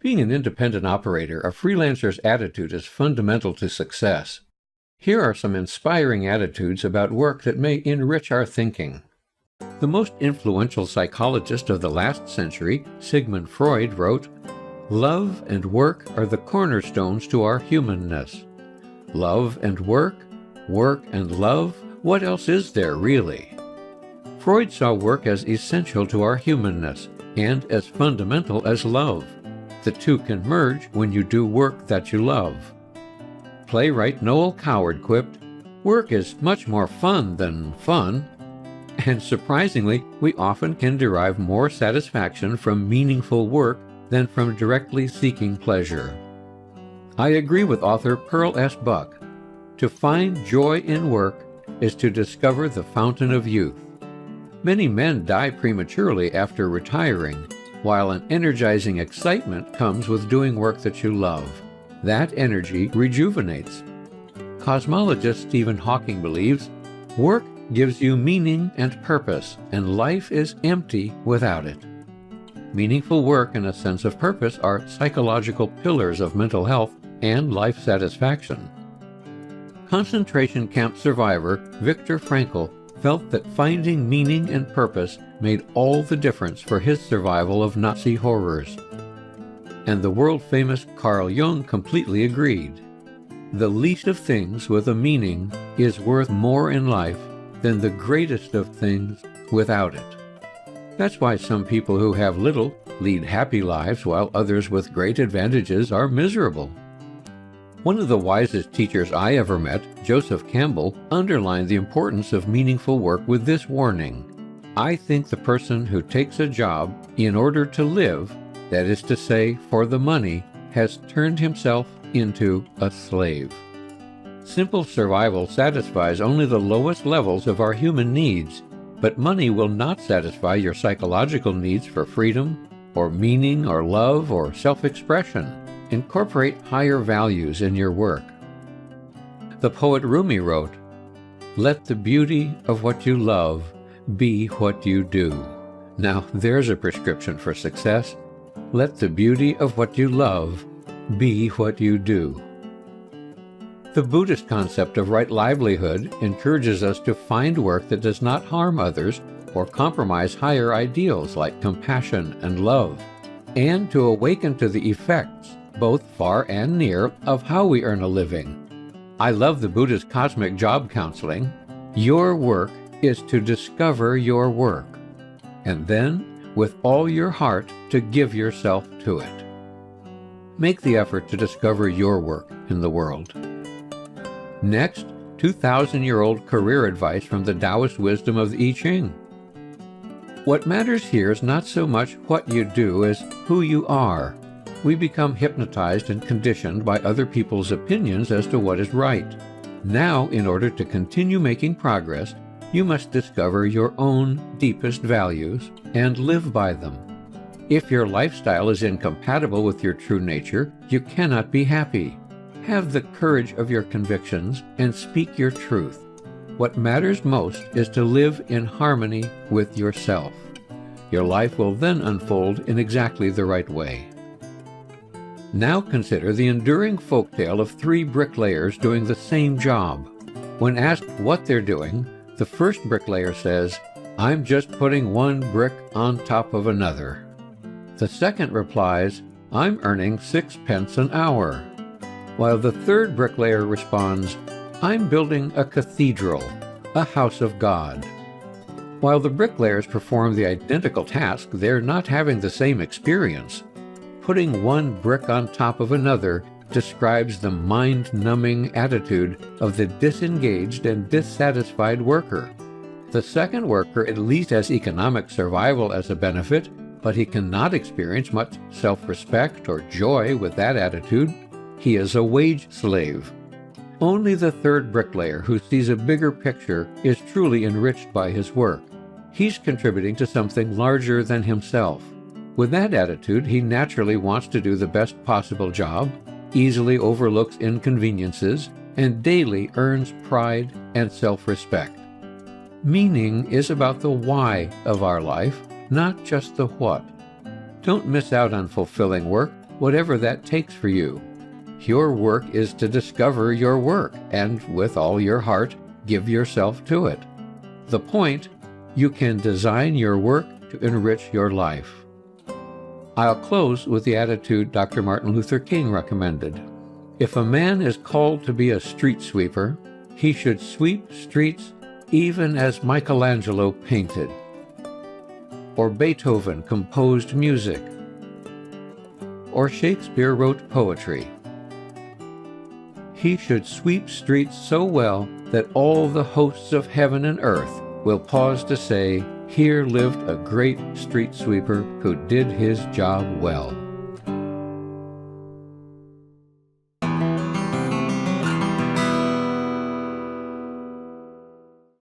Being an independent operator, a freelancer's attitude is fundamental to success. Here are some inspiring attitudes about work that may enrich our thinking. The most influential psychologist of the last century, Sigmund Freud, wrote, "Love and work are the cornerstones to our humanness. Love and work and love, what else is there really?" Freud saw work as essential to our humanness and as fundamental as love. The two can merge when you do work that you love. Playwright Noel Coward quipped, "Work is much more fun than fun." And surprisingly, we often can derive more satisfaction from meaningful work than from directly seeking pleasure. I agree with author Pearl S. Buck. To find joy in work is to discover the fountain of youth. Many men die prematurely after retiring, while an energizing excitement comes with doing work that you love. That energy rejuvenates. Cosmologist Stephen Hawking believes, "Work gives you meaning and purpose, and life is empty without it." Meaningful work and a sense of purpose are psychological pillars of mental health and life satisfaction. Concentration camp survivor Viktor Frankl felt that finding meaning and purpose made all the difference for his survival of Nazi horrors. And the world-famous Carl Jung completely agreed. The least of things with a meaning is worth more in life than the greatest of things without it. That's why some people who have little lead happy lives while others with great advantages are miserable. One of the wisest teachers I ever met, Joseph Campbell, underlined the importance of meaningful work with this warning: "I think the person who takes a job in order to live, that is to say, for the money, has turned himself into a slave." Simple survival satisfies only the lowest levels of our human needs, but money will not satisfy your psychological needs for freedom, or meaning, or love, or self-expression. Incorporate higher values in your work. The poet Rumi wrote, "Let the beauty of what you love be what you do." Now there's a prescription for success. Let the beauty of what you love be what you do. The Buddhist concept of right livelihood encourages us to find work that does not harm others or compromise higher ideals like compassion and love, and to awaken to the effects, both far and near, of how we earn a living. I love the Buddha's cosmic job counseling. Your work is to discover your work, and then, with all your heart, to give yourself to it. Make the effort to discover your work in the world. Next, 2,000-year-old career advice from the Taoist wisdom of the I Ching. What matters here is not so much what you do as who you are. We become hypnotized and conditioned by other people's opinions as to what is right. Now, in order to continue making progress, you must discover your own deepest values and live by them. If your lifestyle is incompatible with your true nature, you cannot be happy. Have the courage of your convictions and speak your truth. What matters most is to live in harmony with yourself. Your life will then unfold in exactly the right way. Now consider the enduring folktale of three bricklayers doing the same job. When asked what they're doing, the first bricklayer says, "I'm just putting one brick on top of another." The second replies, "I'm earning 6 pence an hour." While the third bricklayer responds, "I'm building a cathedral, a house of God." While the bricklayers perform the identical task, they're not having the same experience. Putting one brick on top of another describes the mind-numbing attitude of the disengaged and dissatisfied worker. The second worker at least has economic survival as a benefit, but he cannot experience much self-respect or joy with that attitude. He is a wage slave. Only the third bricklayer, who sees a bigger picture, is truly enriched by his work. He's contributing to something larger than himself. With that attitude, he naturally wants to do the best possible job, easily overlooks inconveniences, and daily earns pride and self-respect. Meaning is about the why of our life, not just the what. Don't miss out on fulfilling work whatever that takes for you. Your work is to discover your work and, with all your heart, give yourself to it. The point, you can design your work to enrich your life. I'll close with the attitude Dr. Martin Luther King recommended. If a man is called to be a street sweeper, he should sweep streets even as Michelangelo painted, or Beethoven composed music, or Shakespeare wrote poetry. He should sweep streets so well that all the hosts of heaven and earth will pause to say, "Here lived a great street sweeper who did his job well."